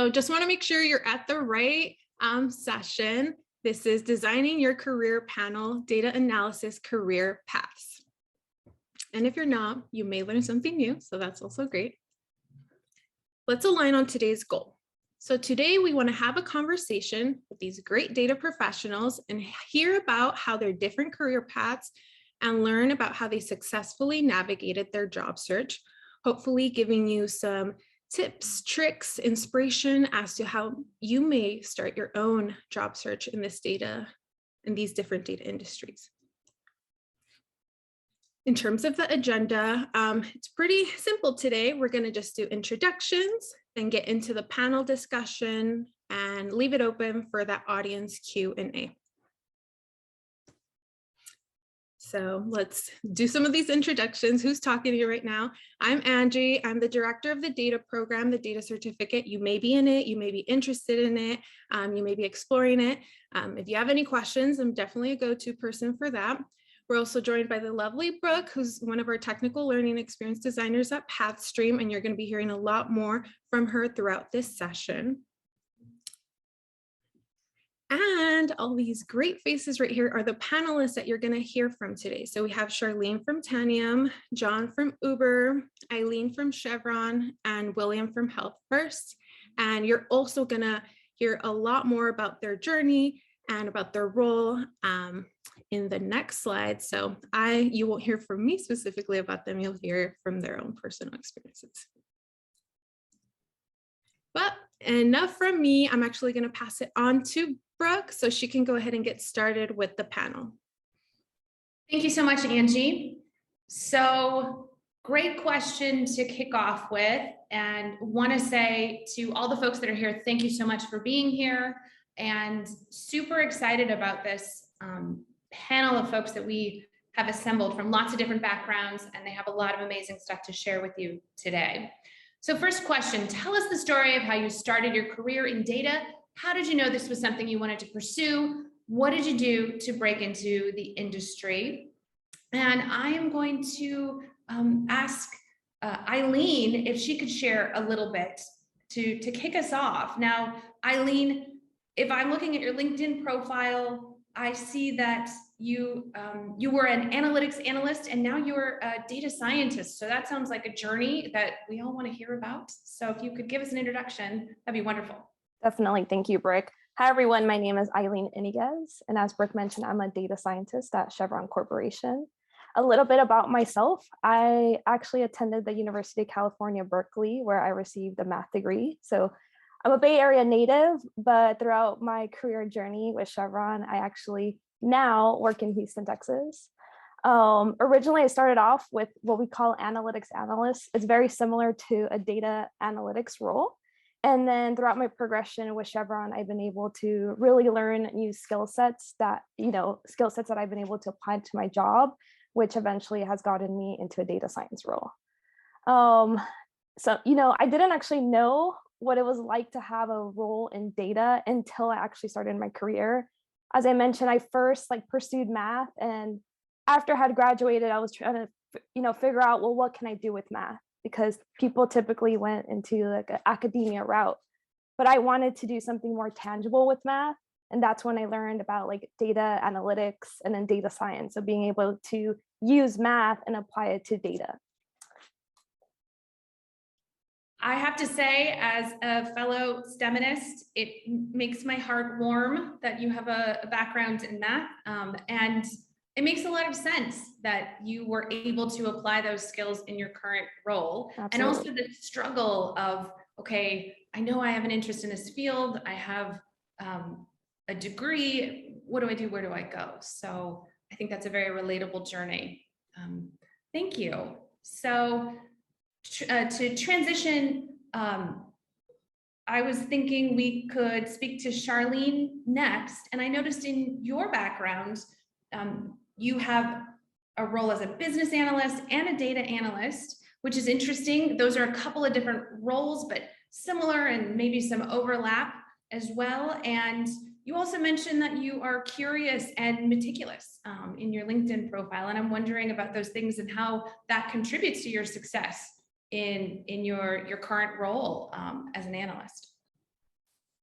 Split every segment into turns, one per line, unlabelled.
So just want to make sure you're at the right session. This is Designing Your Career Panel, Data Analysis Career Paths. And if you're not, you may learn something new, so that's also great. Let's align on today's goal. So today we want to have a conversation with these great data professionals and hear about how their different career paths and learn about how they successfully navigated their job search, hopefully giving you some tips, tricks, inspiration as to how you may start your own job search in these different data industries. In terms of the agenda, it's pretty simple today. We're going to just do introductions, then get into the panel discussion and leave it open for that audience Q&A. So let's do some of these introductions. Who's talking to you right now? I'm Angie. I'm the director of the data program, the data certificate. You may be in it. You may be interested in it. You may be exploring it. If you have any questions, I'm definitely a go-to person for that. We're also joined by the lovely Brooke, who's one of our technical learning experience designers at Pathstream, and you're going to be hearing a lot more from her throughout this session. And all these great faces right here are the panelists that you're going to hear from today. So we have Charlene from Tanium, John from Uber, Eileen from Chevron, and William from Health First. And you're also going to hear a lot more about their journey and about their role in the next slide. So you won't hear from me specifically about them. You'll hear from their own personal experiences. But enough from me. I'm actually going to pass it on to Brooke so she can go ahead and get started with the panel.
Thank you so much, Angie. So great question to kick off with, and want to say to all the folks that are here, thank you so much for being here, and super excited about this panel of folks that we have assembled from lots of different backgrounds, and they have a lot of amazing stuff to share with you today. So first question, tell us the story of how you started your career in data. How did you know this was something you wanted to pursue? What did you do to break into the industry? And I am going to ask Eileen if she could share a little bit to kick us off. Now, Eileen, if I'm looking at your LinkedIn profile, I see that you were an analytics analyst and now you're a data scientist. So that sounds like a journey that we all want to hear about. So if you could give us an introduction, that'd be wonderful.
Definitely. Thank you, Brooke. Hi, everyone. My name is Eileen Iniguez. And as Brooke mentioned, I'm a data scientist at Chevron Corporation. A little bit about myself. I actually attended the University of California, Berkeley, where I received a math degree. So I'm a Bay Area native, but throughout my career journey with Chevron, I actually now work in Houston, Texas. Originally, I started off with what we call analytics analysts. It's very similar to a data analytics role. And then throughout my progression with Chevron, I've been able to really learn new skill sets that I've been able to apply to my job, which eventually has gotten me into a data science role. So, I didn't actually know what it was like to have a role in data until I actually started my career. As I mentioned, I first pursued math, and after I had graduated, I was trying to, figure out, well, what can I do with math? Because people typically went into an academia route, but I wanted to do something more tangible with math. And that's when I learned about data analytics and then data science. So being able to use math and apply it to data.
I have to say, as a fellow STEMinist, it makes my heart warm that you have a background in math. And it makes a lot of sense that you were able to apply those skills in your current role. Absolutely. And also the struggle of, okay, I know I have an interest in this field. I have a degree. What do I do? Where do I go? So I think that's a very relatable journey. Thank you. So to transition, I was thinking we could speak to Charlene next. And I noticed in your background, you have a role as a business analyst and a data analyst, which is interesting. Those are a couple of different roles, but similar and maybe some overlap as well. And you also mentioned that you are curious and meticulous in your LinkedIn profile. And I'm wondering about those things and how that contributes to your success in your current role as an analyst.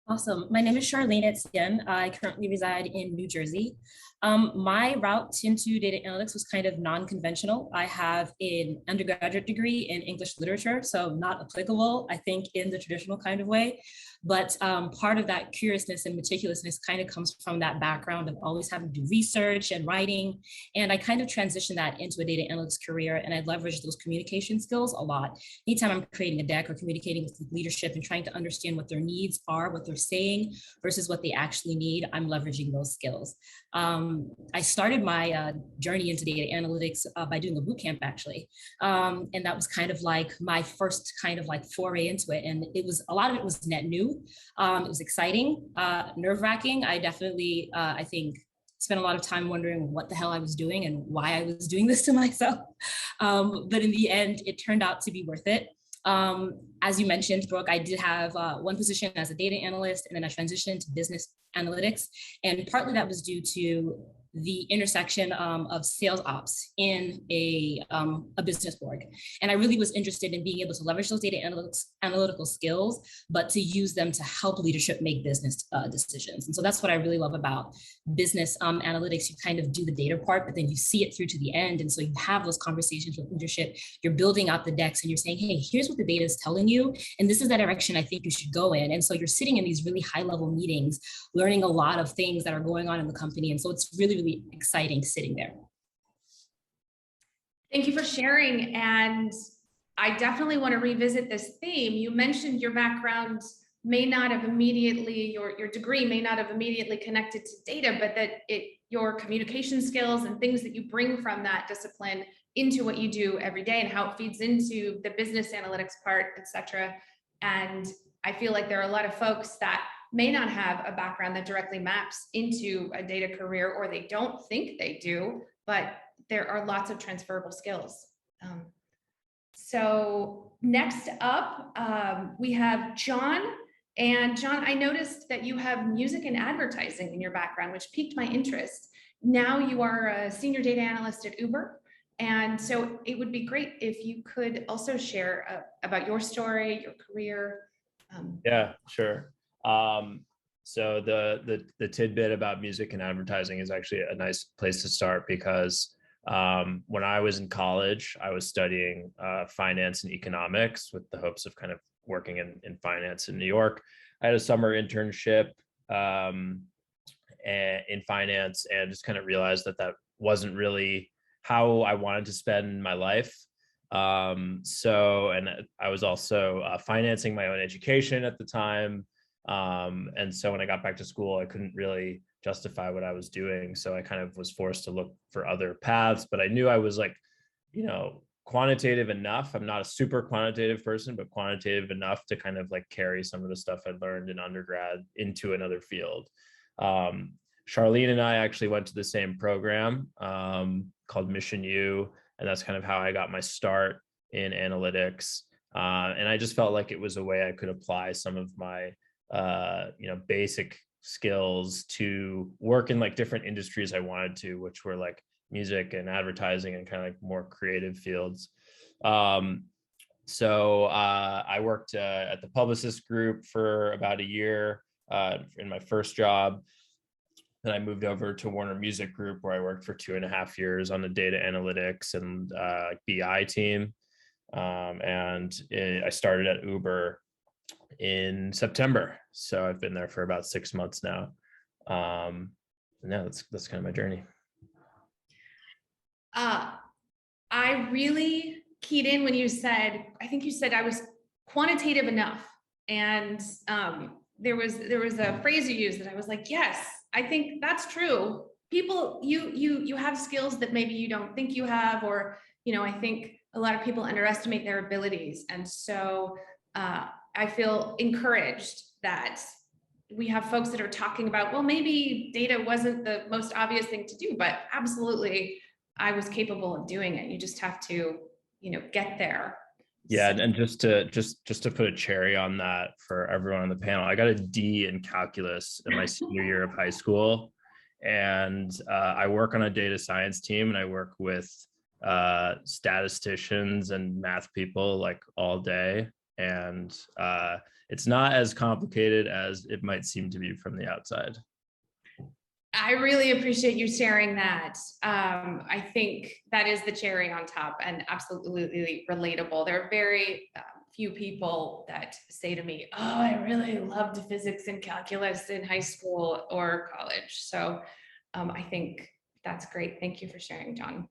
Awesome. My name is Charlene Etienne. I currently reside in New Jersey. My route into data analytics was kind of non-conventional. I have an undergraduate degree in English literature, so not applicable, I think, in the traditional kind of way. But part of that curiousness and meticulousness kind of comes from that background of always having to do research and writing. And I kind of transitioned that into a data analytics career, and I leveraged those communication skills a lot. Anytime I'm creating a deck or communicating with leadership and trying to understand what their needs are, what they're saying versus what they actually need, I'm leveraging those skills. I started my journey into data analytics by doing a boot camp, actually. And that was kind of like my first kind of like foray into it. And it was, a lot of it was net new. It was exciting, nerve-wracking. I definitely, I think, spent a lot of time wondering what the hell I was doing and why I was doing this to myself. But in the end, it turned out to be worth it. As you mentioned, Brooke, I did have one position as a data analyst, and then I transitioned to business analytics. And partly that was due to the intersection of sales ops in a business org. And I really was interested in being able to leverage those data analytical skills, but to use them to help leadership make business decisions. And so that's what I really love about business analytics. You kind of do the data part, but then you see it through to the end. And so you have those conversations with leadership, you're building out the decks and you're saying, hey, here's what the data is telling you. And this is the direction I think you should go in. And so you're sitting in these really high level meetings, learning a lot of things that are going on in the company. And so it's really, really exciting sitting there.
Thank you for sharing. And I definitely want to revisit this theme. You mentioned your background may not have immediately, your degree may not have immediately connected to data, but that your communication skills and things that you bring from that discipline into what you do every day and how it feeds into the business analytics part, et cetera. And I feel like there are a lot of folks that may not have a background that directly maps into a data career, or they don't think they do, but there are lots of transferable skills. So next up, we have John. And John, I noticed that you have music and advertising in your background, which piqued my interest. Now you are a senior data analyst at Uber. And so it would be great if you could also share about your story, your career.
Yeah, sure. So the tidbit about music and advertising is actually a nice place to start, because when I was in college, I was studying finance and economics with the hopes of kind of working in finance in New York. I had a summer internship in finance, and just kind of realized that wasn't really how I wanted to spend my life. And I was also financing my own education at the time. And so when I got back to school, I couldn't really justify what I was doing. So I kind of was forced to look for other paths, but I knew I was like, quantitative enough. I'm not a super quantitative person, but quantitative enough to kind of like carry some of the stuff I learned in undergrad into another field. Charlene and I actually went to the same program called Mission U, and that's kind of how I got my start in analytics. And I just felt like it was a way I could apply some of my, basic skills to work in like different industries I wanted to, which were like music and advertising and kind of like more creative fields. So I worked at the Publicist Group for about a year in my first job. Then I moved over to Warner Music Group, where I worked for 2.5 years on the data analytics and BI team. I started at Uber in September. So I've been there for about 6 months now. That's kind of my journey.
I really keyed in when you said, I think you said I was quantitative enough. And there was a phrase you used that I was like, yes, I think that's true. People, you have skills that maybe you don't think you have, or, I think a lot of people underestimate their abilities. And so I feel encouraged that we have folks that are talking about, well, maybe data wasn't the most obvious thing to do, but absolutely I was capable of doing it. You just have to, get there.
Yeah, and just to put a cherry on that for everyone on the panel, I got a D in calculus in my senior year of high school, and I work on a data science team, and I work with statisticians and math people like all day. And it's not as complicated as it might seem to be from the outside.
I really appreciate you sharing that. I think that is the cherry on top and absolutely relatable. There are very few people that say to me, oh, I really loved physics and calculus in high school or college. So I think that's great. Thank you for sharing, John.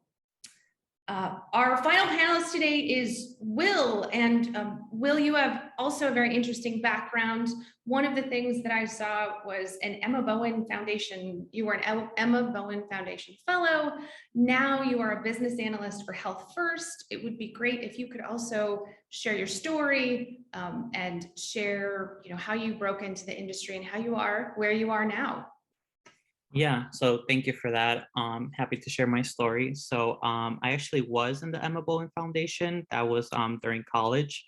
Our final panelist today is Will, and Will, you have also a very interesting background. One of the things that I saw was an Emma Bowen Foundation. You were an Emma Bowen Foundation Fellow. Now you are a business analyst for Health First. It would be great if you could also share your story and share, how you broke into the industry and how you are where you are now.
Yeah, so thank you for that. Happy to share my story. So I actually was in the Emma Bowen Foundation. That was during college.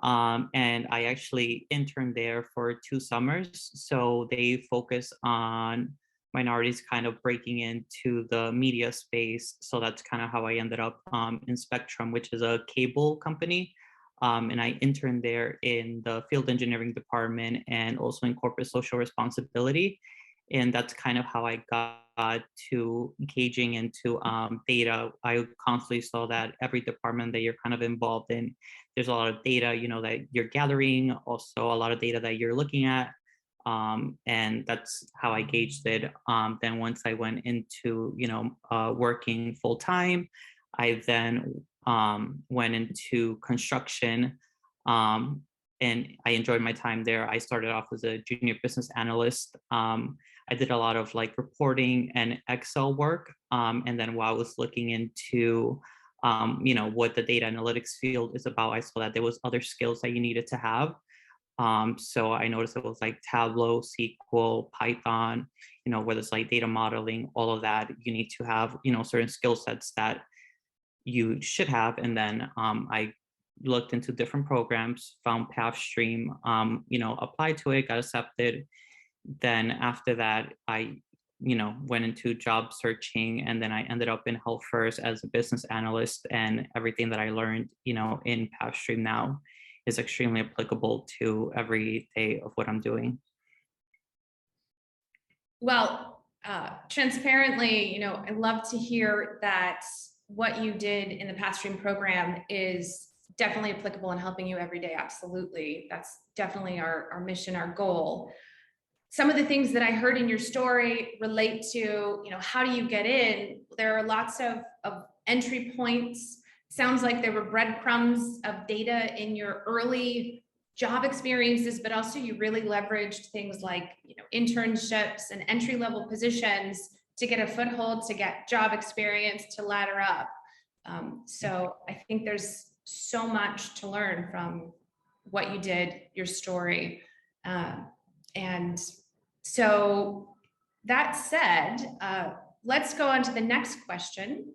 And I actually interned there for 2 summers. So they focus on minorities kind of breaking into the media space. So that's kind of how I ended up in Spectrum, which is a cable company. And I interned there in the field engineering department and also in corporate social responsibility. And that's kind of how I got to engaging into data. I constantly saw that every department that you're kind of involved in, there's a lot of data, that you're gathering, also a lot of data that you're looking at. And that's how I gauged it. Then once I went into, working full time, I then went into construction. And I enjoyed my time there. I started off as a junior business analyst. I did a lot of reporting and Excel work. And then while I was looking into, what the data analytics field is about, I saw that there was other skills that you needed to have. So I noticed it was Tableau, SQL, Python, whether it's data modeling, all of that, you need to have, certain skill sets that you should have. And then I looked into different programs, found Pathstream, applied to it, got accepted. Then after that, I, went into job searching, and then I ended up in Health First as a business analyst, and everything that I learned, in Pathstream now is extremely applicable to every day of what I'm doing.
Well, transparently, I love to hear that what you did in the Pathstream program is definitely applicable and helping you every day. Absolutely. That's definitely our mission, our goal. Some of the things that I heard in your story relate to, how do you get in? There are lots of entry points. Sounds like there were breadcrumbs of data in your early job experiences, but also you really leveraged things like, internships and entry-level positions to get a foothold, to get job experience, to ladder up. So I think there's so much to learn from what you did, your story. And so that said, let's go on to the next question.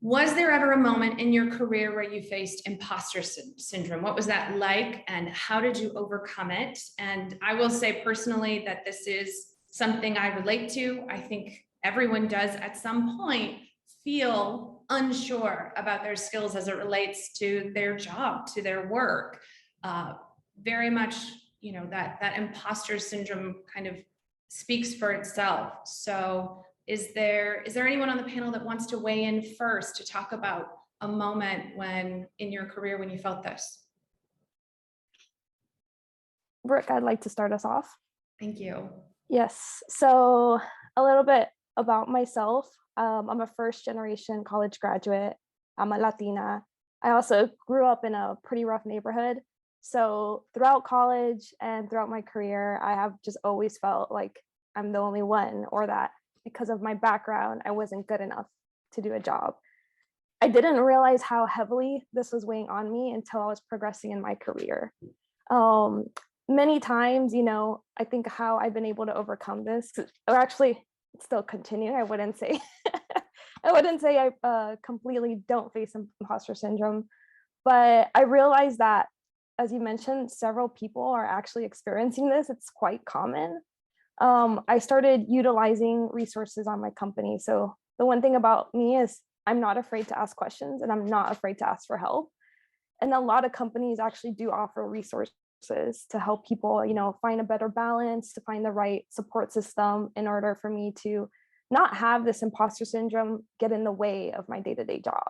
Was there ever a moment in your career where you faced imposter syndrome? What was that like, and how did you overcome it? And I will say personally that this is something I relate to. I think everyone does at some point feel unsure about their skills as it relates to their job, to their work. Very much, that imposter syndrome kind of speaks for itself. So is there anyone on the panel that wants to weigh in first to talk about a moment when in your career when you felt this?
Brooke, I'd like to start us off.
Thank you.
Yes, so a little bit about myself. I'm a first-generation college graduate. I'm a Latina. I also grew up in a pretty rough neighborhood. So throughout college and throughout my career, I have just always felt like I'm the only one, or that because of my background, I wasn't good enough to do a job. I didn't realize how heavily this was weighing on me until I was progressing in my career. Many times, I think how I've been able to overcome this, or actually still continue, I wouldn't say I completely don't face imposter syndrome, but I realized that, as you mentioned, several people are actually experiencing this. It's quite common. I started utilizing resources on my company. So the one thing about me is I'm not afraid to ask questions and I'm not afraid to ask for help. And a lot of companies actually do offer resources to help people, find a better balance, to find the right support system in order for me to not have this imposter syndrome get in the way of my day-to-day job.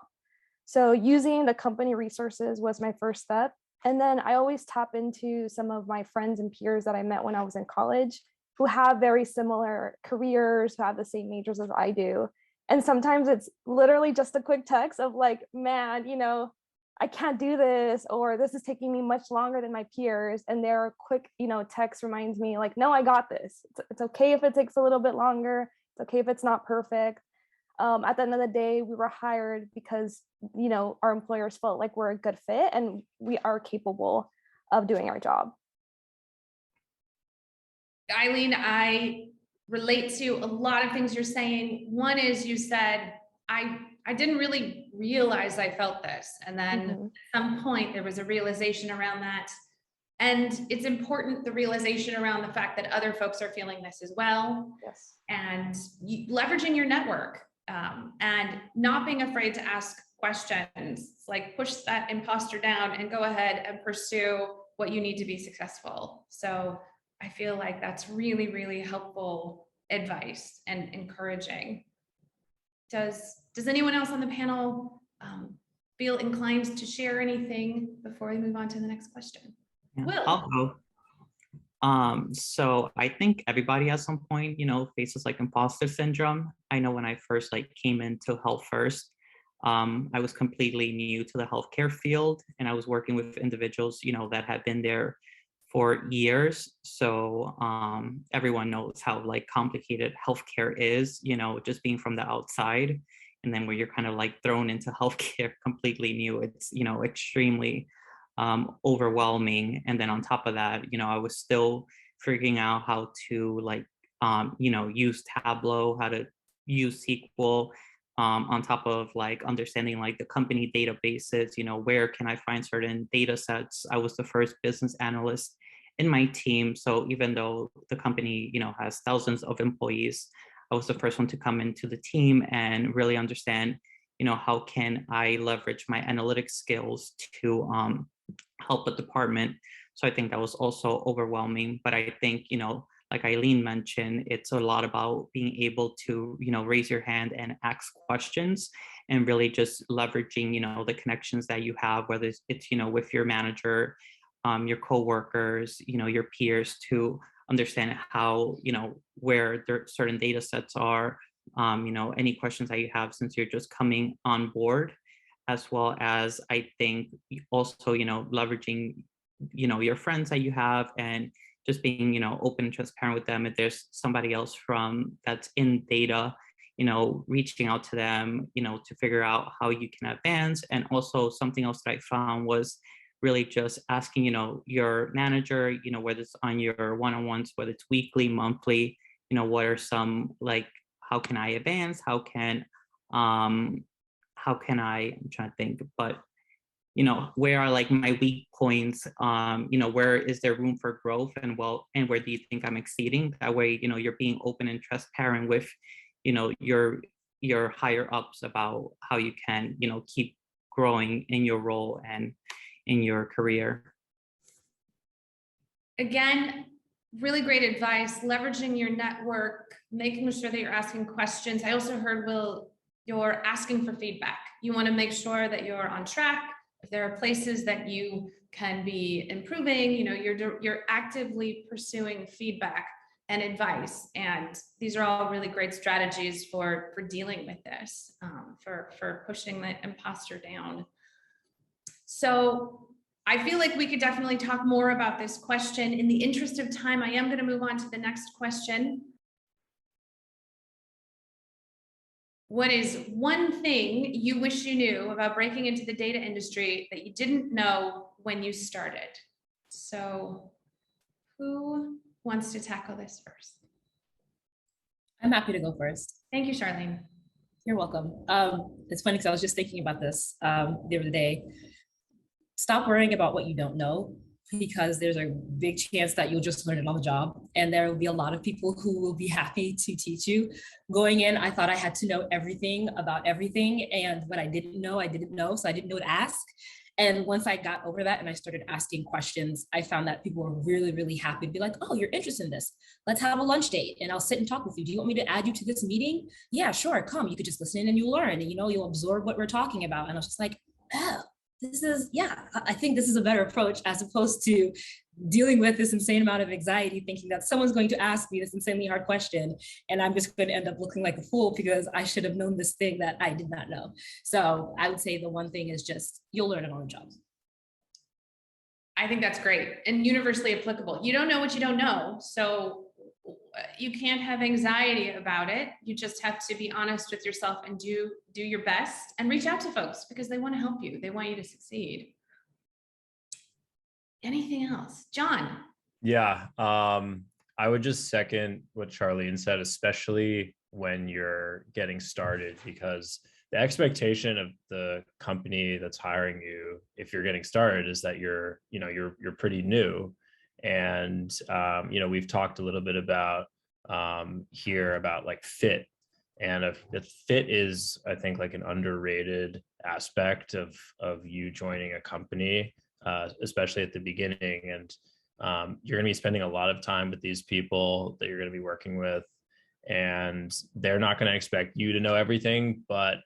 So using the company resources was my first step. And then I always tap into some of my friends and peers that I met when I was in college who have very similar careers, who have the same majors as I do. And sometimes it's literally just a quick text of like, man, I can't do this, or this is taking me much longer than my peers. And their quick, text reminds me like, no, I got this. It's okay if it takes a little bit longer. It's okay if it's not perfect. At the end of the day, we were hired because, our employers felt like we're a good fit and we are capable of doing our job.
Eileen, I relate to a lot of things you're saying. One is you said, I didn't really realize I felt this. And then at some point there was a realization around that. And it's important, the realization around the fact that other folks are feeling this as well.
Yes.
And leveraging your network and not being afraid to ask questions, like push that imposter down and go ahead and pursue what you need to be successful. So I feel like that's really, really helpful advice and encouraging. Does anyone else on the panel feel inclined to share anything before we move on to the next question?
Yeah,
Will.
I'll go. So I think everybody at some point, faces like imposter syndrome. I know when I first came into Health First, I was completely new to the healthcare field, and I was working with individuals, that had been there for years. So everyone knows how complicated healthcare is, just being from the outside. And then where you're kind of thrown into healthcare completely new, it's, extremely overwhelming. And then on top of that, I was still figuring out how to use Tableau, how to use SQL, on top of understanding the company databases, where can I find certain data sets. I was the first business analyst in my team. So even though the company, has thousands of employees, I was the first one to come into the team and really understand, how can I leverage my analytics skills to help the department. So I think that was also overwhelming. But I think, like Eileen mentioned, it's a lot about being able to, raise your hand and ask questions and really just leveraging, the connections that you have, whether it's with your manager, your coworkers, your peers, to understand how, where there certain data sets are, any questions that you have since you're just coming on board, as well as I think also, leveraging, your friends that you have and just being, open and transparent with them. If there's somebody else that's in data, reaching out to them, to figure out how you can advance. And also something else that I found was really just asking, your manager, whether it's on your one-on-ones, whether it's weekly, monthly, what are some how can I advance? How can I'm trying to think, but where are my weak points? Where is there room for growth, and where do you think I'm exceeding? That way, you're being open and transparent with, your higher ups about how you can, keep growing in your role and in your career.
Again, really great advice, leveraging your network, making sure that you're asking questions. I also heard, Will, you're asking for feedback. You want to make sure that you're on track. If there are places that you can be improving, you're actively pursuing feedback and advice. And these are all really great strategies for dealing with this, for pushing the imposter down. So I feel like we could definitely talk more about this question. In the interest of time, I am going to move on to the next question. What is one thing you wish you knew about breaking into the data industry that you didn't know when you started? So who wants to tackle this first?
I'm happy to go first.
Thank you, Charlene.
You're welcome. It's funny because I was just thinking about this the other day. Stop worrying about what you don't know. because there's a big chance that you'll just learn it on the job. And there will be a lot of people who will be happy to teach you. Going in, I thought I had to know everything about everything. And what I didn't know, I didn't know. So I didn't know to ask. And once I got over that and I started asking questions, I found that people were really, really happy to be like, oh, you're interested in this. Let's have a lunch date and I'll sit and talk with you. Do you want me to add you to this meeting? Yeah, sure, come. You could just listen in and you'll learn and you'll absorb what we're talking about. And I was just like, oh, this is, yeah, I think this is a better approach as opposed to dealing with this insane amount of anxiety, thinking that someone's going to ask me this insanely hard question and I'm just going to end up looking like a fool because I should have known this thing that I did not know. So I would say the one thing is just, you'll learn it on the job.
I think that's great and universally applicable. You don't know what you don't know. So you can't have anxiety about it. You just have to be honest with yourself and do your best and reach out to folks because they want to help you. They want you to succeed. Anything else? John?
Yeah, I would just second what Charlene said, especially when you're getting started, because the expectation of the company that's hiring you, if you're getting started, is that you're pretty new. And, we've talked a little bit about here about like fit. And if fit is, I think, like an underrated aspect of you joining a company, especially at the beginning. And you're going to be spending a lot of time with these people that you're going to be working with. And they're not going to expect you to know everything, but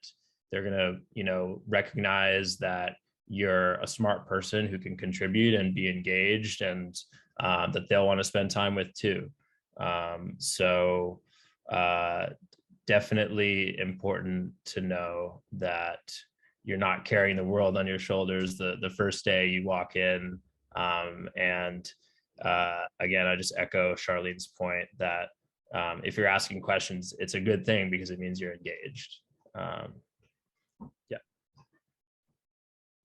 they're going to, recognize that you're a smart person who can contribute and be engaged, and that they'll want to spend time with too. So definitely important to know that you're not carrying the world on your shoulders the first day you walk in. And again, I just echo Charlene's point that if you're asking questions, it's a good thing because it means you're engaged.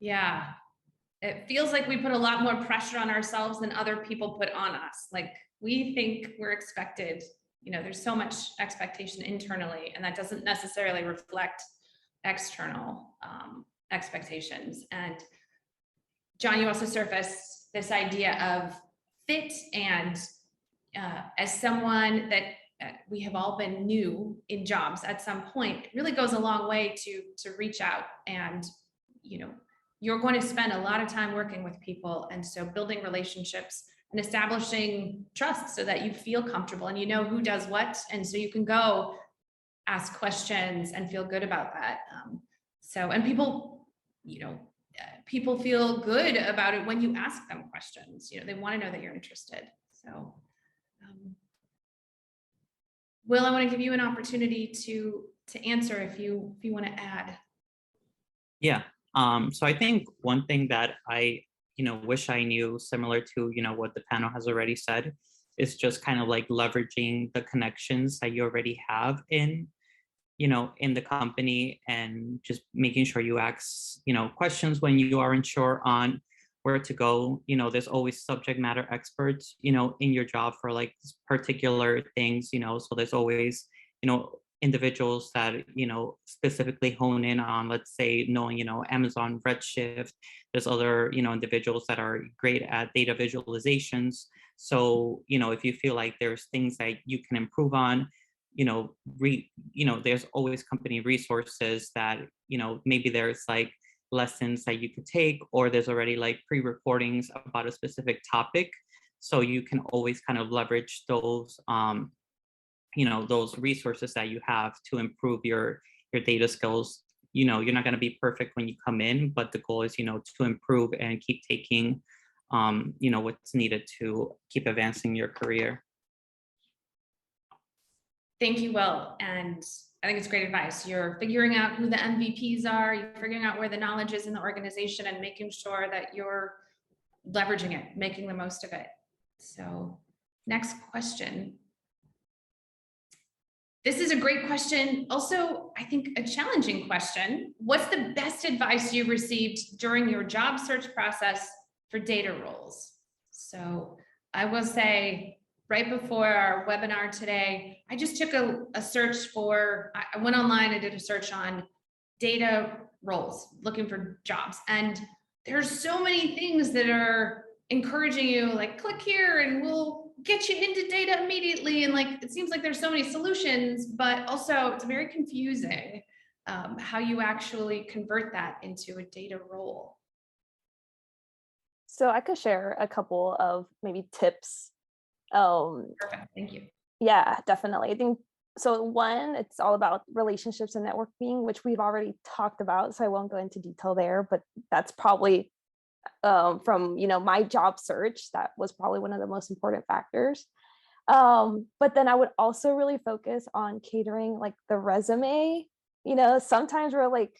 Yeah. It feels like we put a lot more pressure on ourselves than other people put on us. Like we think we're expected, there's so much expectation internally, and that doesn't necessarily reflect external expectations. And John, you also surfaced this idea of fit, and as someone that we have all been new in jobs at some point, it really goes a long way to reach out. And you're going to spend a lot of time working with people, and so building relationships and establishing trust so that you feel comfortable and you know who does what, and so you can go ask questions and feel good about that. And people, people feel good about it when you ask them questions. They want to know that you're interested. So, Will, I want to give you an opportunity to answer if you want to add.
Yeah. So I think one thing that I, wish I knew, similar to, what the panel has already said, is just kind of like leveraging the connections that you already have in the company, and just making sure you ask, questions when you aren't sure on where to go. There's always subject matter experts, in your job for like particular things, so there's always, individuals that specifically hone in on, let's say, knowing Amazon Redshift. There's other individuals that are great at data visualizations. So if you feel like there's things that you can improve on, there's always company resources that maybe there's like lessons that you could take, or there's already like pre-recordings about a specific topic, so you can always kind of leverage those those resources that you have to improve your data skills. You're not going to be perfect when you come in, but the goal is, to improve and keep taking, what's needed to keep advancing your career.
Thank you, Will. And I think it's great advice. You're figuring out who the MVPs are, you're figuring out where the knowledge is in the organization, and making sure that you're leveraging it, making the most of it. So next question. This is a great question. Also, I think a challenging question. What's the best advice you received during your job search process for data roles? So I will say, right before our webinar today, I just took a search for, I went online, I did a search on data roles, looking for jobs. And there's so many things that are encouraging you, like, click here and we'll get you into data immediately. And like, it seems like there's so many solutions, but also it's very confusing how you actually convert that into a data role.
So I could share a couple of maybe tips.
Perfect, thank you.
Yeah, definitely. I think so. One, it's all about relationships and networking, which we've already talked about, so I won't go into detail there, but that's probably from my job search, that was probably one of the most important factors. But then I would also really focus on catering like the resume. Sometimes we're like,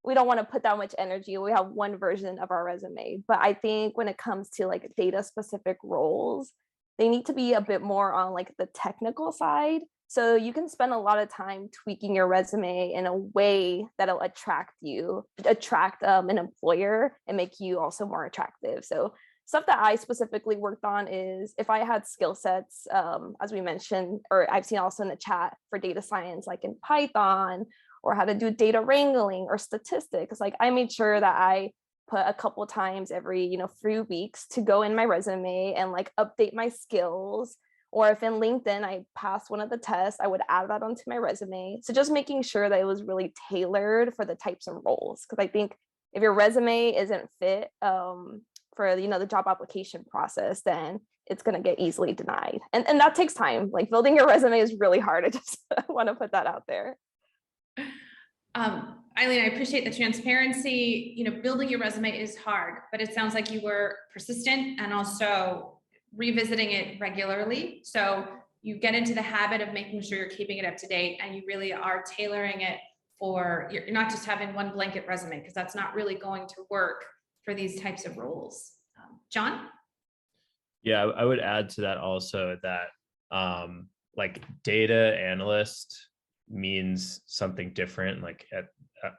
we don't want to put that much energy. We have one version of our resume, but I think when it comes to like data specific roles, they need to be a bit more on like the technical side. So you can spend a lot of time tweaking your resume in a way that'll attract an employer and make you also more attractive. So stuff that I specifically worked on is if I had skill sets, as we mentioned, or I've seen also in the chat for data science, like in Python, or how to do data wrangling or statistics. Like I made sure that I put a couple times every few weeks to go in my resume and like update my skills. Or if in LinkedIn I passed one of the tests, I would add that onto my resume. So just making sure that it was really tailored for the types of roles. Because I think if your resume isn't fit for the job application process, then it's going to get easily denied. And that takes time. Like building your resume is really hard. I just want to put that out there.
Eileen, I appreciate the transparency. Building your resume is hard, but it sounds like you were persistent and also revisiting it regularly. So you get into the habit of making sure you're keeping it up to date, and you really are tailoring it for, you're not just having one blanket resume, because that's not really going to work for these types of roles. John?
Yeah, I would add to that also that like data analyst means something different like at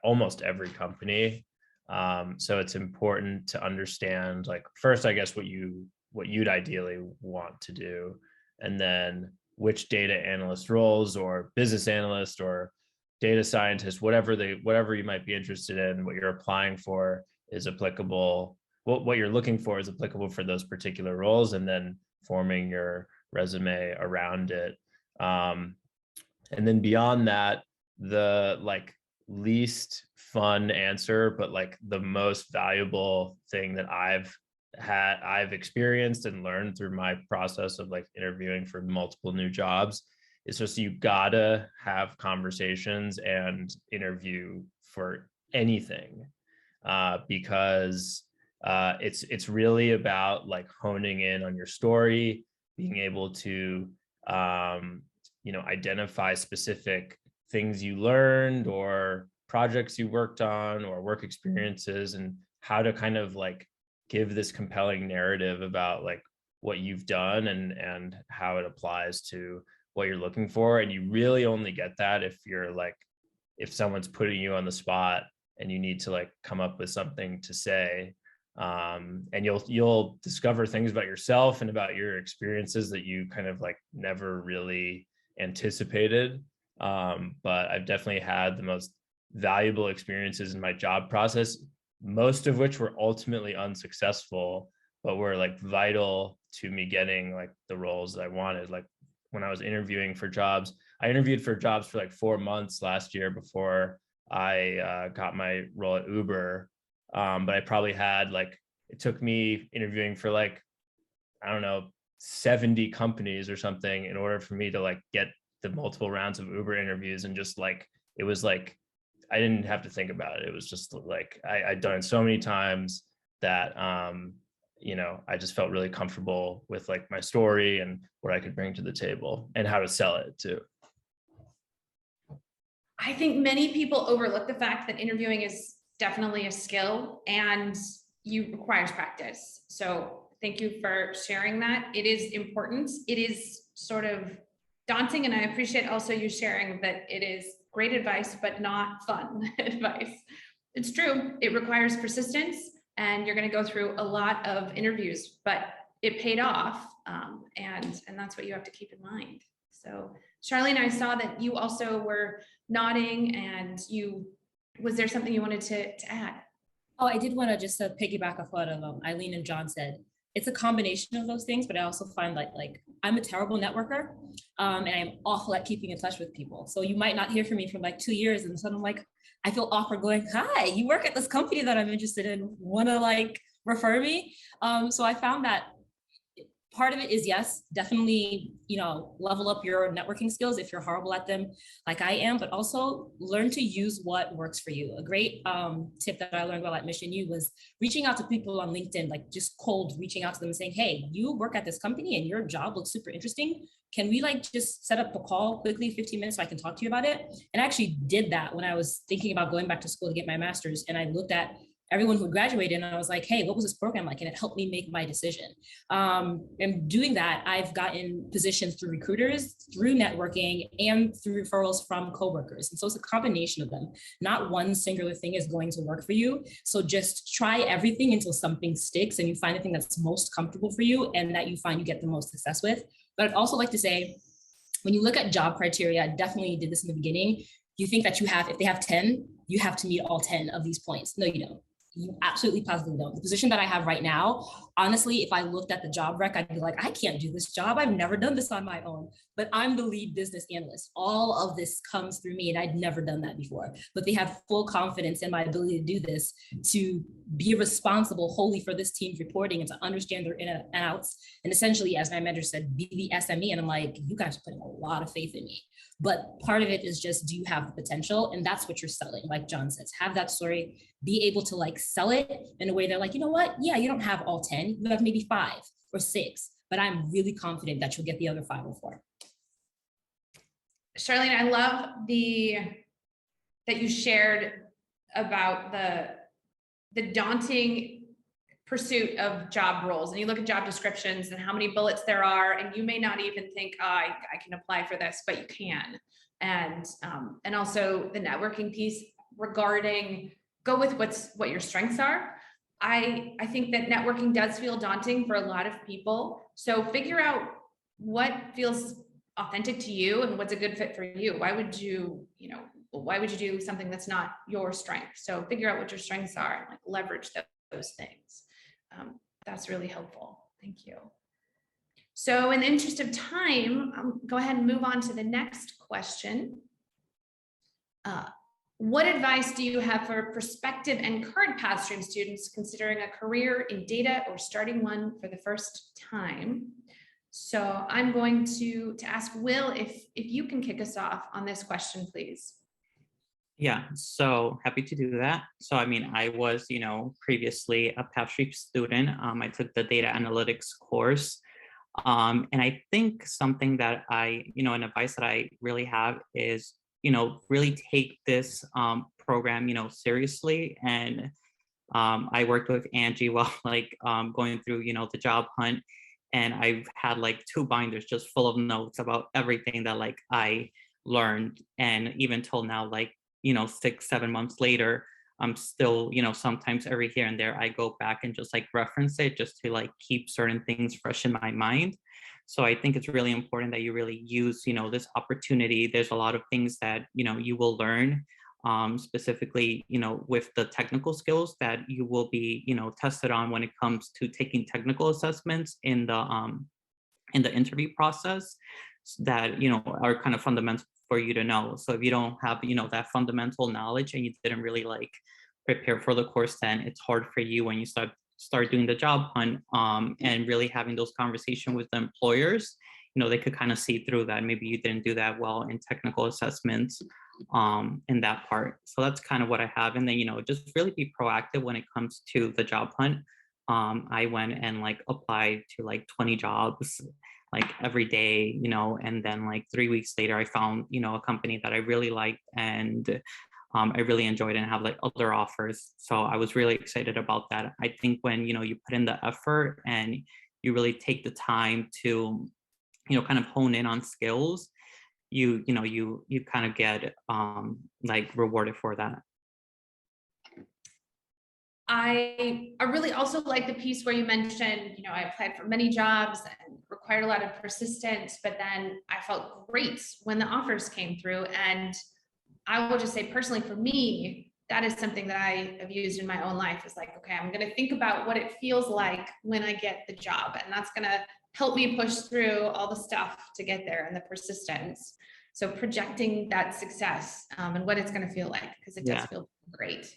almost every company. So it's important to understand, like, first, I guess what you'd ideally want to do, and then which data analyst roles or business analyst or data scientist, whatever you might be interested in, what you're applying for is applicable. What you're looking for is applicable for those particular roles, and then forming your resume around it. And then beyond that, the like least fun answer, but like the most valuable thing that I've experienced and learned through my process of like interviewing for multiple new jobs is just, you gotta have conversations and interview for anything, because it's really about like honing in on your story, being able to identify specific things you learned or projects you worked on or work experiences, and how to kind of like give this compelling narrative about like what you've done and how it applies to what you're looking for. And you really only get that if someone's putting you on the spot and you need to like come up with something to say. And you'll discover things about yourself and about your experiences that you kind of like never really anticipated. But I've definitely had the most valuable experiences in my job process, most of which were ultimately unsuccessful, but were like vital to me getting like the roles that I wanted. Like when I was interviewing for jobs, I interviewed for jobs for like 4 months last year before I got my role at Uber. But I probably had it took me interviewing for like, I don't know, 70 companies or something in order for me to like get the multiple rounds of Uber interviews. And just like, it was like, I didn't have to think about it. It was just like, I'd done it so many times that, I just felt really comfortable with like my story and what I could bring to the table and how to sell it too.
I think many people overlook the fact that interviewing is definitely a skill and requires practice. So thank you for sharing that. It is important. It is sort of daunting. And I appreciate also you sharing that it is great advice, but not fun advice. It's true. It requires persistence, and you're going to go through a lot of interviews, but it paid off. And that's what you have to keep in mind. So Charlene, I saw that you also were nodding, and was there something you wanted to add?
Oh, I did want to just piggyback off what Eileen and John said. it's a combination of those things, but I also find like I'm a terrible networker, and I'm awful at keeping in touch with people. So you might not hear from me for like 2 years, and suddenly I'm like, I feel awkward going, hi, you work at this company that I'm interested in, wanna like refer me? So I found that part of it is, yes, definitely, level up your networking skills if you're horrible at them, like I am, but also learn to use what works for you. A great tip that I learned while at Mission U was reaching out to people on LinkedIn, like just cold reaching out to them and saying, hey, you work at this company and your job looks super interesting. Can we like just set up a call quickly, 15 minutes, so I can talk to you about it? And I actually did that when I was thinking about going back to school to get my master's. And I looked at everyone who graduated and I was like, hey, what was this program like? And it helped me make my decision. And doing that, I've gotten positions through recruiters, through networking, and through referrals from coworkers. And so it's a combination of them. Not one singular thing is going to work for you. So just try everything until something sticks and you find the thing that's most comfortable for you and that you find you get the most success with. But I'd also like to say, when you look at job criteria, I definitely did this in the beginning. You think that if they have 10, you have to meet all 10 of these points. No, you don't. You absolutely positively don't. The position that I have right now, honestly, if I looked at the job rec, I'd be like, I can't do this job. I've never done this on my own, but I'm the lead business analyst. All of this comes through me and I'd never done that before, but they have full confidence in my ability to do this, to be responsible wholly for this team's reporting and to understand their in and outs. And essentially, as my mentor said, be the SME. And I'm like, you guys are putting a lot of faith in me. But part of it is just, do you have the potential? And that's what you're selling. Like John says, have that story, be able to like sell it in a way they're like, you know what? Yeah, you don't have all 10, you have maybe 5 or 6, but I'm really confident that you'll get the other 5 or 4.
Charlene, I love that you shared about the daunting pursuit of job roles, and you look at job descriptions and how many bullets there are, and you may not even think, oh, I can apply for this, but you can. And also the networking piece regarding go with what your strengths are. I think that networking does feel daunting for a lot of people. So figure out what feels authentic to you and what's a good fit for you. Why would you do something that's not your strength? So figure out what your strengths are and like leverage those things. That's really helpful. Thank you. So in the interest of time, go ahead and move on to the next question. What advice do you have for prospective and current Pathstream students considering a career in data or starting one for the first time? So I'm going to ask Will if you can kick us off on this question, please.
Yeah, so happy to do that. So, I mean, I was, previously a Pathstream student. I took the data analytics course. And I think something that an advice that I really have is, really take this program, seriously. And I worked with Angie while going through, the job hunt. And I've had 2 binders just full of notes about everything that I learned. And even till now, 6-7 months later, I'm still, sometimes every here and there I go back and just reference it just to keep certain things fresh in my mind. So I think it's really important that you really use, this opportunity. There's a lot of things that, you will learn, specifically, with the technical skills that you will be, tested on when it comes to taking technical assessments in the interview process that, are kind of fundamental for you to know. So if you don't have, that fundamental knowledge and you didn't really prepare for the course, then it's hard for you when you start doing the job hunt, and really having those conversations with the employers. They could kind of see through that. Maybe you didn't do that well in technical assessments, in that part. So that's kind of what I have. And then, just really be proactive when it comes to the job hunt. I went and applied to 20 jobs every day, and then 3 weeks later I found, a company that I really liked and I really enjoyed and have other offers. So I was really excited about that. I think when, you put in the effort and you really take the time to, kind of hone in on skills, you kind of get rewarded for that.
I really also like the piece where you mentioned, I applied for many jobs and required a lot of persistence, but then I felt great when the offers came through. And I will just say personally, for me, that is something that I have used in my own life, is like, okay, I'm going to think about what it feels like when I get the job. And that's going to help me push through all the stuff to get there and the persistence. So projecting that success and what it's going to feel like, because it does feel great.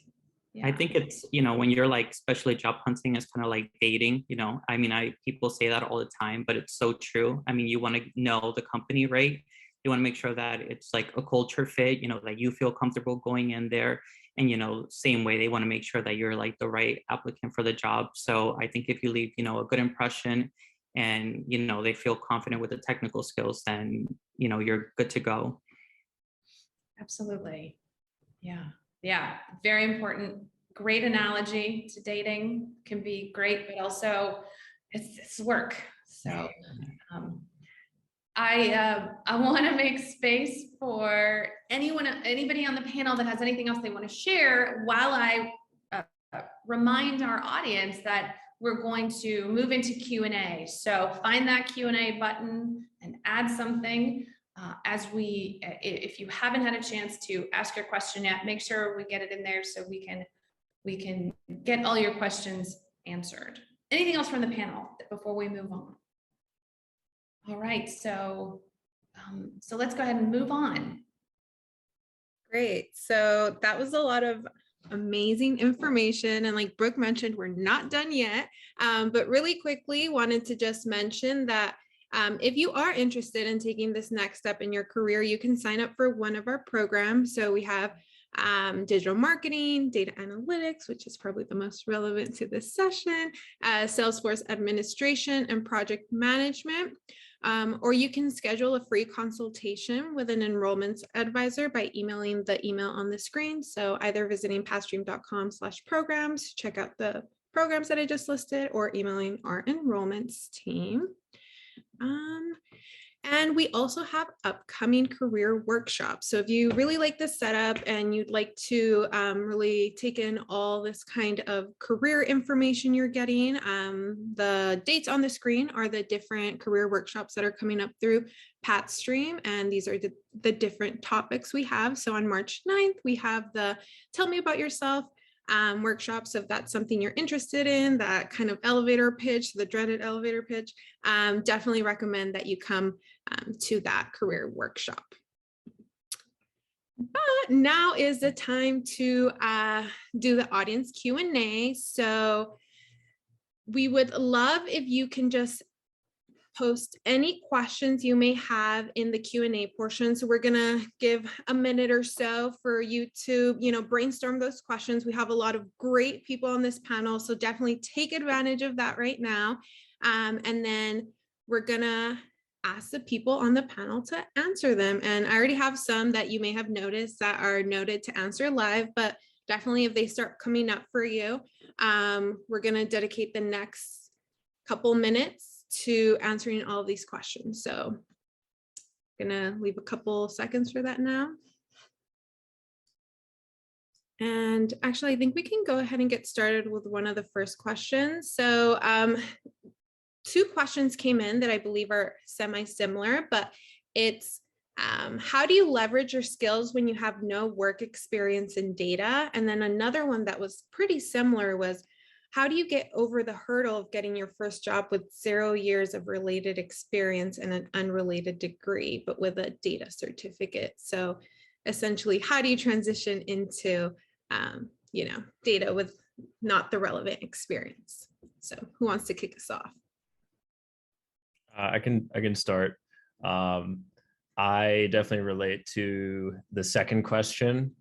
I think it's, when you're like, especially job hunting is kind of like dating, I mean, people say that all the time, but it's so true. I mean, you want to know the company, right? You want to make sure that it's like a culture fit, that you feel comfortable going in there. And, same way, they want to make sure that you're like the right applicant for the job. So I think if you leave, a good impression and, they feel confident with the technical skills, then, you're good to go.
Absolutely. Yeah, very important. Great analogy to dating. Can be great, but also it's work. So I want to make space for anybody on the panel that has anything else they want to share, while I remind our audience that we're going to move into Q&A. So find that Q&A button and add something. If you haven't had a chance to ask your question yet, make sure we get it in there so we can get all your questions answered. Anything else from the panel before we move on? All right, so let's go ahead and move on.
Great. So that was a lot of amazing information. And like Brooke mentioned, we're not done yet, but really quickly wanted to just mention that if you are interested in taking this next step in your career, you can sign up for one of our programs. So we have digital marketing, data analytics, which is probably the most relevant to this session, Salesforce administration and project management. Or you can schedule a free consultation with an enrollment advisor by emailing the email on the screen. So either visiting pathstream.com/programs, check out the programs that I just listed, or emailing our enrollments team. And we also have upcoming career workshops. So if you really like this setup and you'd like to really take in all this kind of career information you're getting, the dates on the screen are the different career workshops that are coming up through Pathstream. And these are the different topics we have. So on March 9th, we have the Tell Me About Yourself workshops. If that's something you're interested in, that kind of elevator pitch, the dreaded elevator pitch, definitely recommend that you come to that career workshop. But now is the time to do the audience Q&A. So we would love if you can just post any questions you may have in the Q&A portion. So we're gonna give a minute or so for you to, brainstorm those questions. We have a lot of great people on this panel, so definitely take advantage of that right now. And then we're gonna ask the people on the panel to answer them. And I already have some that you may have noticed that are noted to answer live, but definitely if they start coming up for you, we're gonna dedicate the next couple minutes to answering all of these questions. So I'm gonna leave a couple seconds for that now. And actually, I think we can go ahead and get started with one of the first questions. So two questions came in that I believe are semi-similar, but it's how do you leverage your skills when you have no work experience in data? And then another one that was pretty similar was, how do you get over the hurdle of getting your first job with 0 years of related experience and an unrelated degree, but with a data certificate? So essentially, how do you transition into, data with not the relevant experience? So who wants to kick us off?
I can start. I definitely relate to the second question.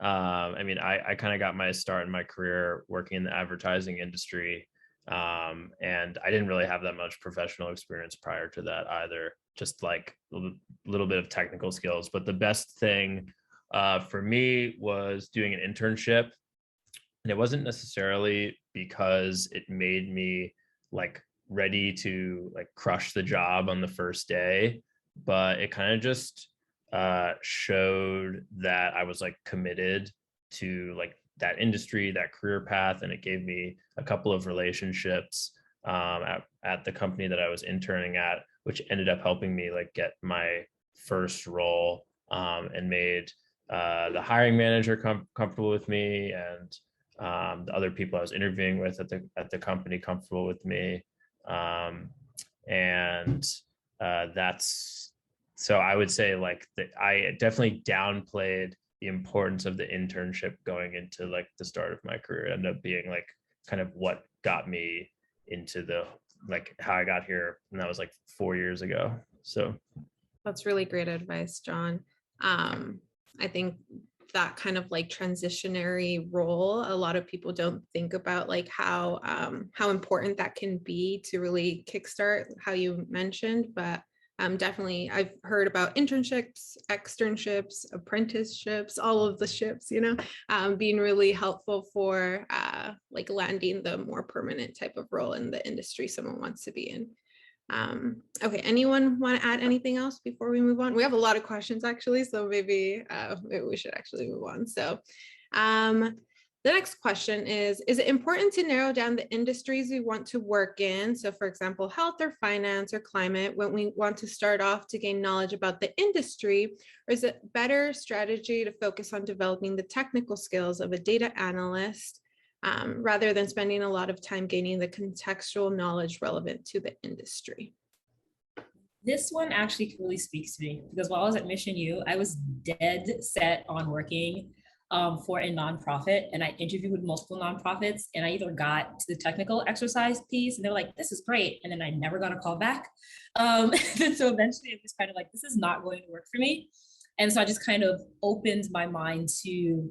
I mean, I kind of got my start in my career working in the advertising industry. And I didn't really have that much professional experience prior to that either, just like a little bit of technical skills. But the best thing for me was doing an internship. And it wasn't necessarily because it made me like ready to like crush the job on the first day, but it kind of just showed that I was like committed to like that industry, that career path. And it gave me a couple of relationships at the company that I was interning at, which ended up helping me like get my first role and made the hiring manager comfortable with me, and the other people I was interviewing with at the company comfortable with me. And that's, so I would say like that I definitely downplayed the importance of the internship going into like the start of my career. It ended up being like kind of what got me into the, like how I got here, and that was like 4 years ago. So
That's really great advice, John. I think that kind of like transitionary role, a lot of people don't think about like how important that can be to really kickstart how you mentioned, but definitely I've heard about internships, externships, apprenticeships, all of the ships, being really helpful for like landing the more permanent type of role in the industry someone wants to be in. Okay, anyone want to add anything else before we move on? We have a lot of questions actually, so maybe we should actually move on. So the next question is it important to narrow down the industries we want to work in? So for example, health or finance or climate, when we want to start off to gain knowledge about the industry, or is it better strategy to focus on developing the technical skills of a data analyst rather than spending a lot of time gaining the contextual knowledge relevant to the industry?
This one actually really speaks to me, because while I was at Mission U, I was dead set on working for a nonprofit, and I interviewed with multiple nonprofits, and I either got to the technical exercise piece and they're like, this is great, and then I never got a call back. And so eventually it was kind of like, this is not going to work for me. And so I just kind of opened my mind to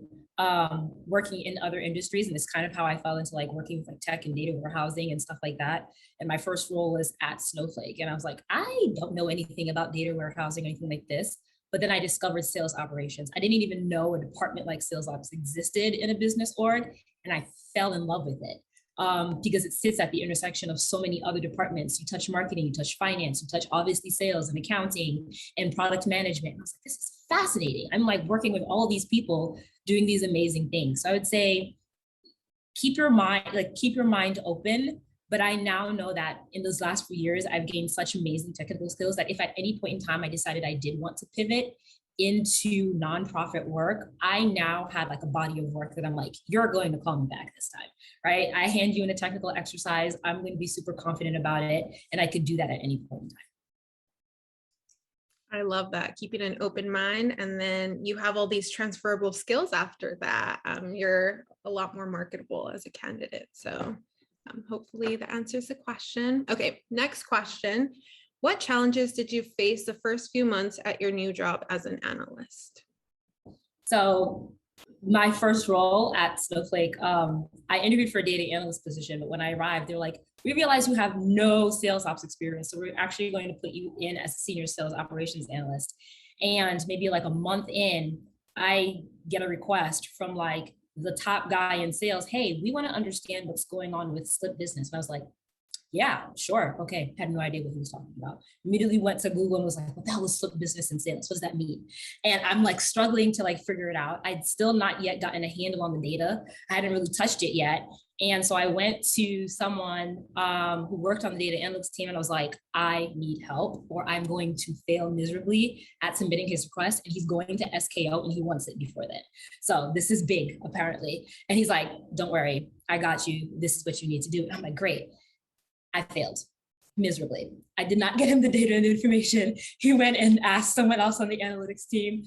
working in other industries. And it's kind of how I fell into like working with like tech and data warehousing and stuff like that. And my first role was at Snowflake. And I was like, I don't know anything about data warehousing or anything like this. But then I discovered sales operations. I didn't even know a department like sales ops existed in a business org. And I fell in love with it. Because it sits at the intersection of so many other departments. You touch marketing, you touch finance, you touch obviously sales and accounting and product management. And I was like, this is fascinating. I'm like working with all these people doing these amazing things. So I would say, keep your mind open. But I now know that in those last few years, I've gained such amazing technical skills that if at any point in time I decided I did want to pivot into nonprofit work, I now had like a body of work that I'm like, you're going to call me back this time, right? I hand you in a technical exercise, I'm going to be super confident about it, and I could do that at any point in time.
I love that, keeping an open mind, and then you have all these transferable skills after that. You're a lot more marketable as a candidate. So hopefully that answers the question. Okay, next question. What challenges did you face the first few months at your new job as an analyst?
So my first role at Snowflake, I interviewed for a data analyst position, but when I arrived, they're like, we realize you have no sales ops experience, so we're actually going to put you in as a senior sales operations analyst. And maybe like a month in, I get a request from like the top guy in sales, hey, we want to understand what's going on with Slip Business. And I was like, yeah, sure. Okay. Had no idea what he was talking about. Immediately went to Google and was like, what the hell is Slip Business and sales? What does that mean? And I'm like struggling to like figure it out. I'd still not yet gotten a handle on the data. I hadn't really touched it yet. And so I went to someone who worked on the data analytics team, and I was like, I need help, or I'm going to fail miserably at submitting his request. And he's going to SKO and he wants it before then. So this is big, apparently. And he's like, don't worry, I got you. This is what you need to do. And I'm like, great. I failed miserably. I did not get him the data and the information. He went and asked someone else on the analytics team,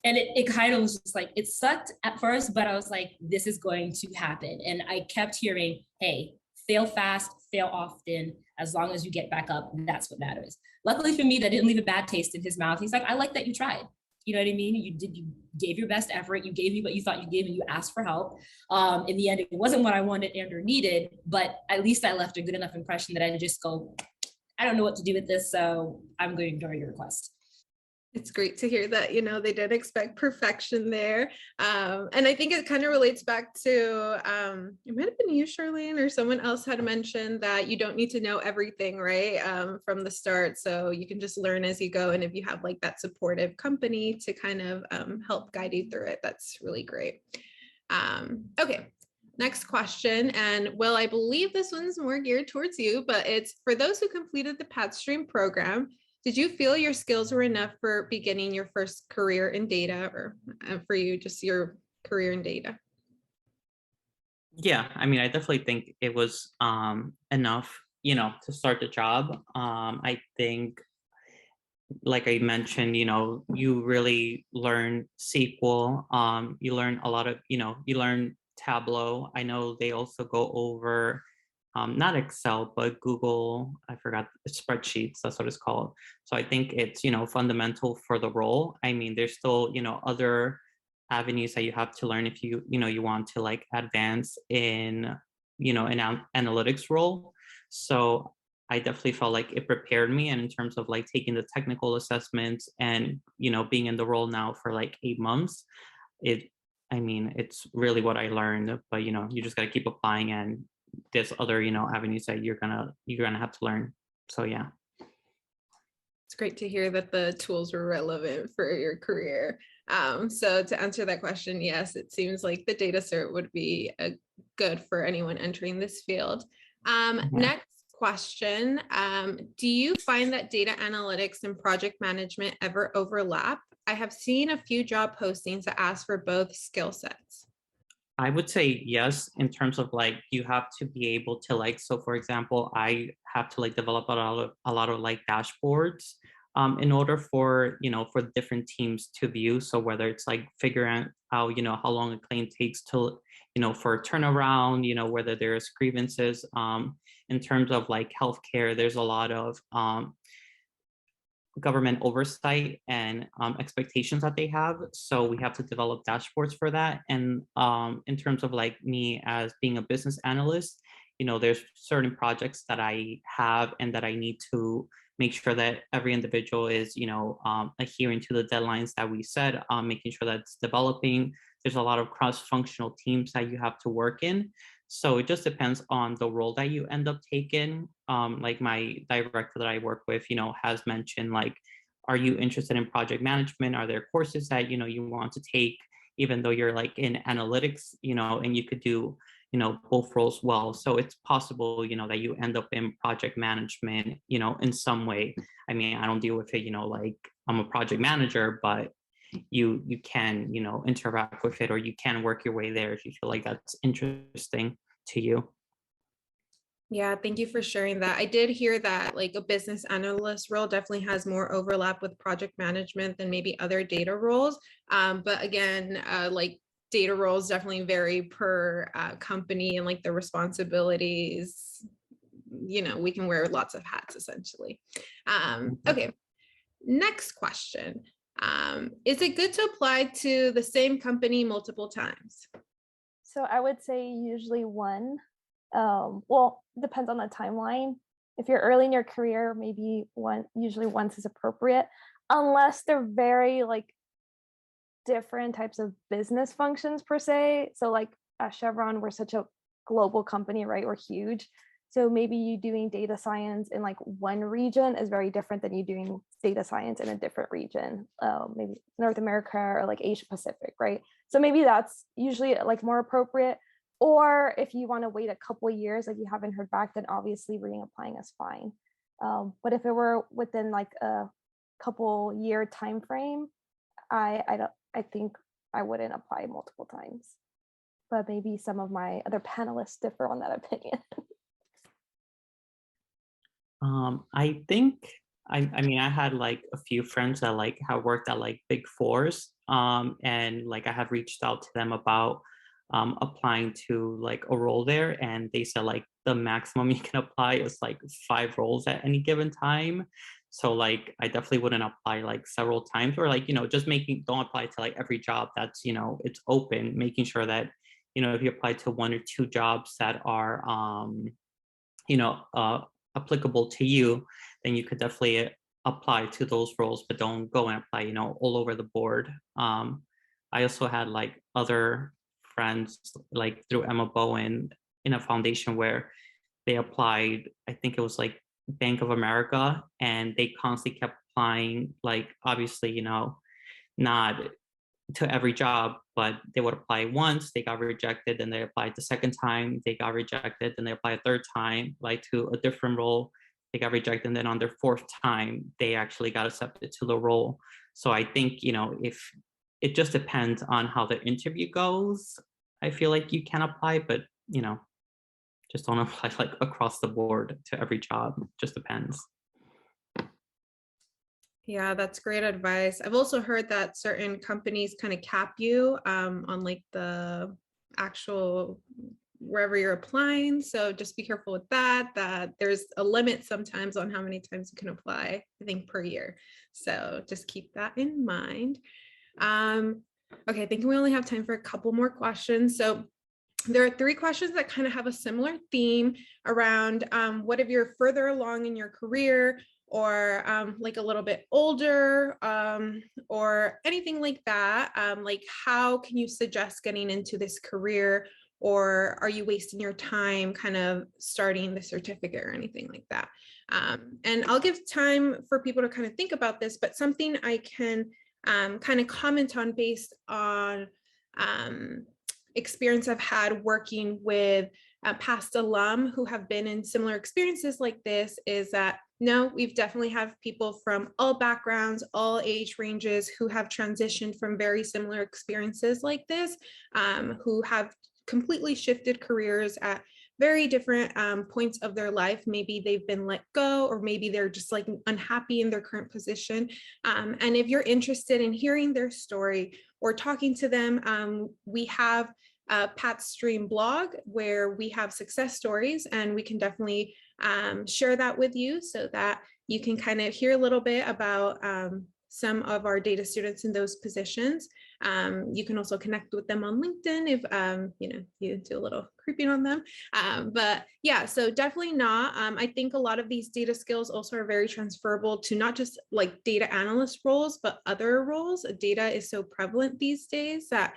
and it kind of was just like, it sucked at first, but I was like, this is going to happen. And I kept hearing, hey, fail fast, fail often, as long as you get back up, that's what matters. Luckily for me, that didn't leave a bad taste in his mouth. He's like, I like that you tried. You know what I mean? You gave your best effort. You gave me what you thought you gave, and you asked for help. In the end, it wasn't what I wanted and or needed, but at least I left a good enough impression that I just go, I don't know what to do with this, so I'm going to ignore your request.
It's great to hear that, they didn't expect perfection there. And I think it kind of relates back to, it might have been you, Charlene, or someone else had mentioned that you don't need to know everything, right, from the start. So you can just learn as you go. And if you have like that supportive company to kind of help guide you through it, that's really great. Okay. Next question, and Will, I believe this one's more geared towards you, but it's for those who completed the Pathstream program. Did you feel your skills were enough for beginning your first career in data, or for you, just your career in data?
Yeah, I mean, I definitely think it was enough, to start the job. I think, like I mentioned, you really learn SQL. You learn a lot of, you learn Tableau. I know they also go over not Excel, but Google, I forgot, spreadsheets, that's what it's called. So I think it's, fundamental for the role. I mean, there's still, other avenues that you have to learn if you want to like advance in, an analytics role. So I definitely felt like it prepared me. And in terms of like taking the technical assessments and, being in the role now for like 8 months, I mean, it's really what I learned, but, you just got to keep applying, and there's other, avenues that you're gonna have to learn. So yeah.
It's great to hear that the tools were relevant for your career. So to answer that question, yes, it seems like the data cert would be good for anyone entering this field. Next question. Do you find that data analytics and project management ever overlap? I have seen a few job postings that ask for both skill sets.
I would say yes, in terms of like you have to be able to like, so for example, I have to like develop a lot of like dashboards in order for for different teams to view. So whether it's like figuring out how long a claim takes to for a turnaround, whether there's grievances. In terms of like healthcare, there's a lot of government oversight and expectations that they have. So we have to develop dashboards for that. And in terms of like me as being a business analyst, there's certain projects that I have and that I need to make sure that every individual is, adhering to the deadlines that we set, making sure that it's developing. There's a lot of cross-functional teams that you have to work in. So it just depends on the role that you end up taking. Like my director that I work with, has mentioned like, are you interested in project management? Are there courses that, you want to take, even though you're like in analytics, and you could do, both roles well. So it's possible, that you end up in project management, in some way. I mean, I don't deal with it, like I'm a project manager, but you can interact with it, or you can work your way there if you feel like that's interesting to you.
Yeah, thank you for sharing that. I did hear that like a business analyst role definitely has more overlap with project management than maybe other data roles. But again, like data roles definitely vary per company and like the responsibilities. We can wear lots of hats essentially. Okay, next question. Is it good to apply to the same company multiple times?
So I would say usually one. Well, depends on the timeline. If you're early in your career, maybe usually once is appropriate, unless they're very like different types of business functions per se. So like at Chevron, we're such a global company, right? We're huge. So maybe you doing data science in like one region is very different than you doing data science in a different region, maybe North America or like Asia Pacific, right? So maybe that's usually like more appropriate. Or if you want to wait a couple of years, like you haven't heard back, then obviously reapplying is fine. But if it were within like a couple year time frame, I think I wouldn't apply multiple times. But maybe some of my other panelists differ on that opinion.
I think I mean I had like a few friends that like have worked at like big fours, and like I have reached out to them about applying to like a role there, and they said like the maximum you can apply is like 5 roles at any given time. So like I definitely wouldn't apply like several times, or like just don't apply to like every job that's it's open, making sure that if you apply to 1 or 2 jobs that are you know applicable to you, then you could definitely apply to those roles, but don't go and apply all over the board. I also had like other friends like through Emma Bowen in a foundation where they applied, I think it was like Bank of America, and they constantly kept applying, like obviously not to every job, but they would apply once, they got rejected, then they applied the second time, they got rejected, then they applied a third time, like to a different role. they got rejected, and then on their fourth time, they actually got accepted to the role. So I think, if it just depends on how the interview goes, I feel like you can apply, but, just don't apply like across the board to every job. It just depends.
Yeah, that's great advice. I've also heard that certain companies kind of cap you on like the actual wherever you're applying. So just be careful with that there's a limit sometimes on how many times you can apply, I think per year. So just keep that in mind. Okay, I think we only have time for a couple more questions. So there are 3 questions that kind of have a similar theme around what if you're further along in your career, or like a little bit older, or anything like that. Like, how can you suggest getting into this career, or are you wasting your time kind of starting the certificate or anything like that? And I'll give time for people to kind of think about this, but something I can kind of comment on based on experience I've had working with past alum who have been in similar experiences like this is that no, we've definitely have people from all backgrounds, all age ranges who have transitioned from very similar experiences like this, who have completely shifted careers at very different points of their life. Maybe they've been let go, or maybe they're just like unhappy in their current position. And if you're interested in hearing their story or talking to them, we have a Pathstream blog where we have success stories, and we can definitely share that with you so that you can kind of hear a little bit about some of our data students in those positions. You can also connect with them on LinkedIn if you do a little creeping on them. But yeah, so definitely not. I think a lot of these data skills also are very transferable to not just like data analyst roles, but other roles. Data is so prevalent these days that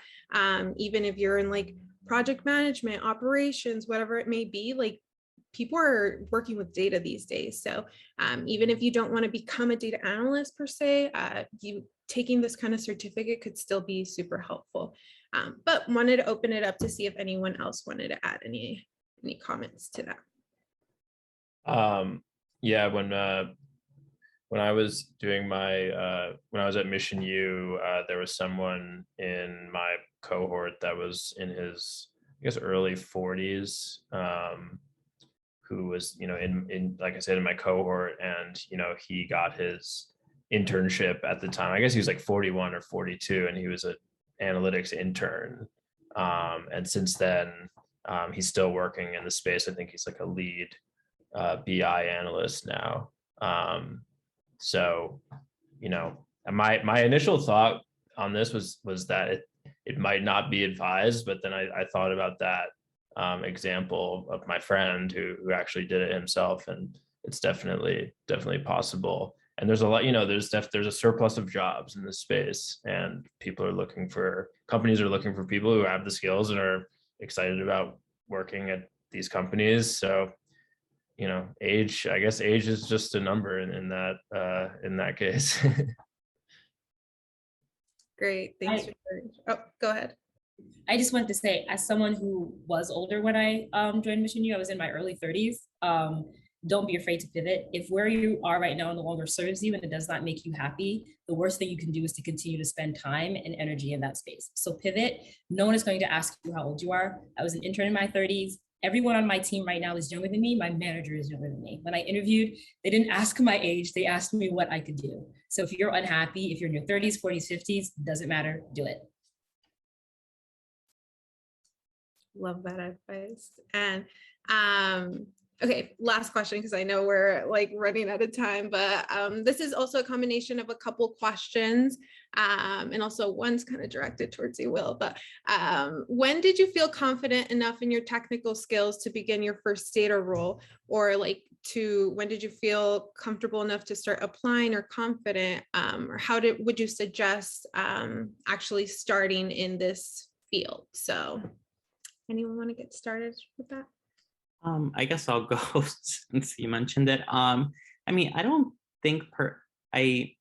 even if you're in like project management, operations, whatever it may be, like people are working with data these days. So even if you don't want to become a data analyst per se, you taking this kind of certificate could still be super helpful. But wanted to open it up to see if anyone else wanted to add any comments to that.
Yeah, when I was doing my when I was at Mission U, there was someone in my cohort that was in his, I guess, early 40s, who was, in like I said, in my cohort, and he got his internship at the time. I guess he was like 41 or 42, and he was an analytics intern. And since then, he's still working in the space. I think he's like a lead BI analyst now. So, my initial thought on this was that it might not be advised, but then I thought about that example of my friend who actually did it himself, and it's definitely possible. And there's a lot, there's a surplus of jobs in this space, and companies are looking for people who have the skills and are excited about working at these companies. So age is just a number in that case.
Great, thanks. Oh, go ahead.
I just wanted to say, as someone who was older when I joined Mission U, I was in my early 30s. Don't be afraid to pivot. If where you are right now no longer serves you and it does not make you happy, the worst thing you can do is to continue to spend time and energy in that space. So pivot. No one is going to ask you how old you are. I was an intern in my 30s. Everyone on my team right now is younger than me. My manager is younger than me. When I interviewed, they didn't ask my age. They asked me what I could do. So if you're unhappy, if you're in your 30s, 40s, 50s, doesn't matter, do it.
Love that advice. And okay, last question, because I know we're like running out of time, but this is also a combination of a couple questions, and also one's kind of directed towards you, Will. But when did you feel confident enough in your technical skills to begin your first data role, or when did you feel comfortable enough to start applying or confident, or would you suggest actually starting in this field? So anyone want to get started with that?
I guess I'll go since you mentioned it. I don't think I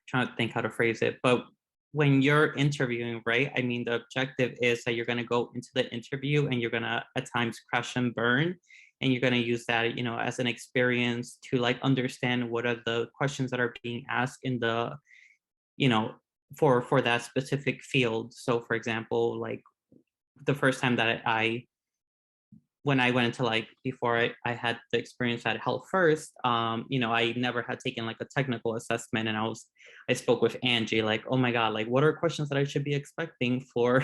trying to think how to phrase it, but when you're interviewing, right? The objective is that you're going to go into the interview and you're going to at times crash and burn. and you're going to use that, you know, as an experience to like understand what are the questions that are being asked in the, you know, for that specific field. So for example, like the first time that when I went into like, before I had the experience at Health First, you know, I never had taken like a technical assessment, and I spoke with Angie, like, oh my God, like what are questions that I should be expecting for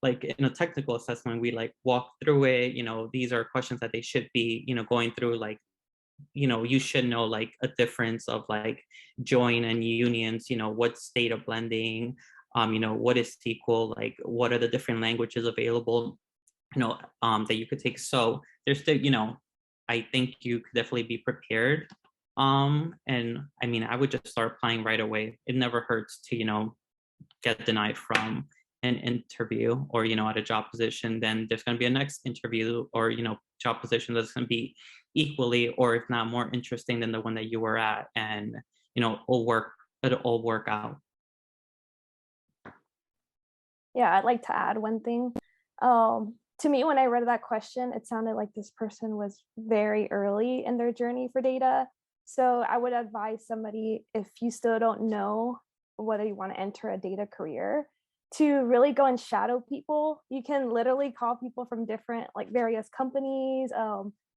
like in a technical assessment? We like walk through it, you know, these are questions that they should be, you know, going through, like, you know, you should know like a difference of like join and unions, you know, what's data blending, you know, what is SQL, like what are the different languages available, you know, that you could take. So there's still, you know, I think you could definitely be prepared. And I mean, I would just start applying right away. It never hurts to, you know, get denied from an interview or, you know, at a job position. Then there's going to be a next interview or, you know, job position that's going to be equally, or if not more interesting than the one that you were at. And, you know, it'll all work out.
Yeah, I'd like to add one thing. To me, when I read that question, it sounded like this person was very early in their journey for data. So I would advise somebody, if you still don't know whether you want to enter a data career, to really go and shadow people. You can literally call people from different, like various companies,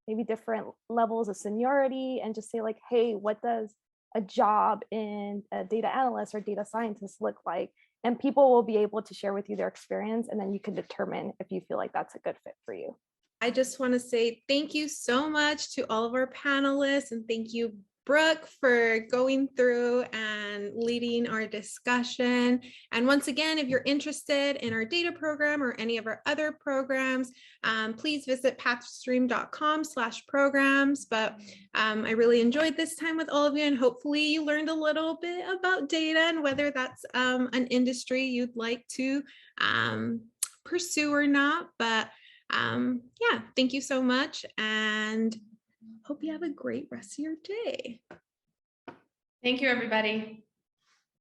maybe different levels of seniority, and just say like, hey, what does a job in a data analyst or data scientist look like? And people will be able to share with you their experience, and then you can determine if you feel like that's a good fit for you.
I just want to say thank you so much to all of our panelists, and thank you, Brooke, for going through and leading our discussion. And once again, if you're interested in our data program or any of our other programs, please visit pathstream.com/programs. But I really enjoyed this time with all of you, and hopefully you learned a little bit about data and whether that's an industry you'd like to pursue or not. But yeah, thank you so much, and hope you have a great rest of your day.
Thank you, everybody.